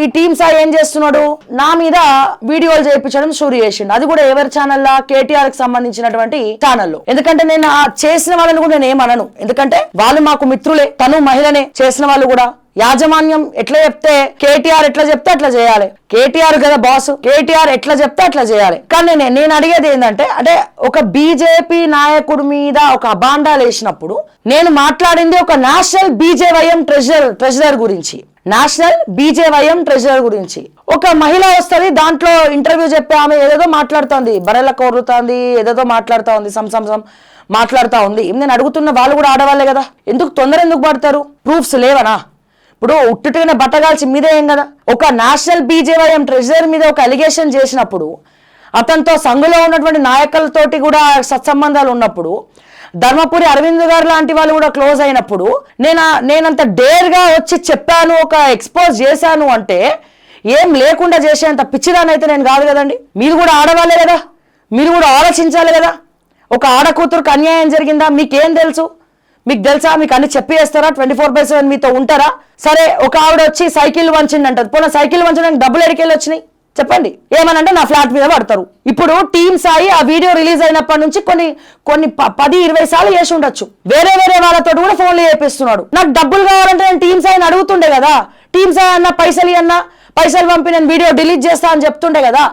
ఈ టీమ్ సాయి ఏం చేస్తున్నాడు, నా మీద వీడియోలు చేయించడం షూరు చేసిండు. అది కూడా ఎవరి ఛానల్లో, కేటీఆర్ కి సంబంధించినటువంటి ఛానల్లో. ఎందుకంటే నేను చేసిన వాళ్ళని కూడా నేను ఏమనను, ఎందుకంటే వాళ్ళు మాకు మిత్రులే, తను మహిళనే. చేసిన వాళ్ళు కూడా యాజమాన్యం ఎట్లా చెప్తే, కేటీఆర్ ఎట్లా చెప్తే అట్లా చేయాలి. కేటీఆర్ కదా బాస్, కేటీఆర్ ఎట్లా చెప్తే అట్లా చేయాలి. కానీ నేను అడిగేది ఏంటంటే, అంటే ఒక బీజేపీ నాయకుడి మీద ఒక అబాండాలు వేసినప్పుడు నేను మాట్లాడింది ఒక నేషనల్ బీజేవైఎం ట్రెజరర్ గురించి, నేషనల్ బీజేవైఎం ట్రెజరర్ గురించి. ఒక మహిళ వస్తుంది, దాంట్లో ఇంటర్వ్యూ చెప్పి ఆమె ఏదేదో మాట్లాడుతోంది, బర్రెల కోరుతుంది, ఏదేదో మాట్లాడుతూ ఉంది, మాట్లాడుతూ ఉంది. నేను అడుగుతున్న వాళ్ళు కూడా ఆడవాళ్ళే కదా, ఎందుకు తొందర ఎందుకు పడతారు? ప్రూఫ్స్ లేవనా? ఇప్పుడు ఉట్టుటిగా బట్టగాల్చి మీదే ఏం కదా. ఒక నేషనల్ బీజేవైఎం ట్రెజరర్ మీద ఒక అలిగేషన్ చేసినప్పుడు, అతనితో సంఘంలో ఉన్నటువంటి నాయకులతోటి కూడా సత్సంబంధాలు ఉన్నప్పుడు, ధర్మపురి అరవింద్ గారు లాంటి వాళ్ళు కూడా క్లోజ్ అయినప్పుడు నేనంత డేర్గా వచ్చి చెప్పాను, ఒక ఎక్స్పోజ్ చేశాను అంటే ఏం లేకుండా చేసేంత పిచ్చిదానైతే నేను కాదు కదండి. మీరు కూడా ఆడవాళ్ళే కదా, మీరు కూడా ఆలోచించాలి కదా. ఒక ఆడకూతురుకు అన్యాయం జరిగిందా మీకేం తెలుసు? మీకు తెలుసా? మీకు అన్ని చెప్పేస్తారా? 24/7 మీతో ఉంటారా? సరే, ఒక ఆవిడ వచ్చి సైకిల్ వంచింది అంటారు. పోనీ సైకిల్ వంచడానికి డబ్బులు ఎడికెళ్ళి వచ్చినాయి చెప్పండి. ఏమనంటే నా ఫ్లాట్ మీద పడతారు. ఇప్పుడు టీమ్ సాయి ఆ వీడియో రిలీజ్ అయినప్పటి నుంచి కొన్ని 10-20 సార్లు చేసి ఉండొచ్చు. వేరే వాళ్ళతో కూడా ఫోన్లు చేపిస్తున్నాడు. నాకు డబ్బులు కావాలంటే నేను టీమ్ సాయిని అడుగుతుండే కదా. టీమ్ సాయి అన్న పైసలు పంపి నేను వీడియో డిలీట్ చేస్తా అని చెప్తుండే కదా.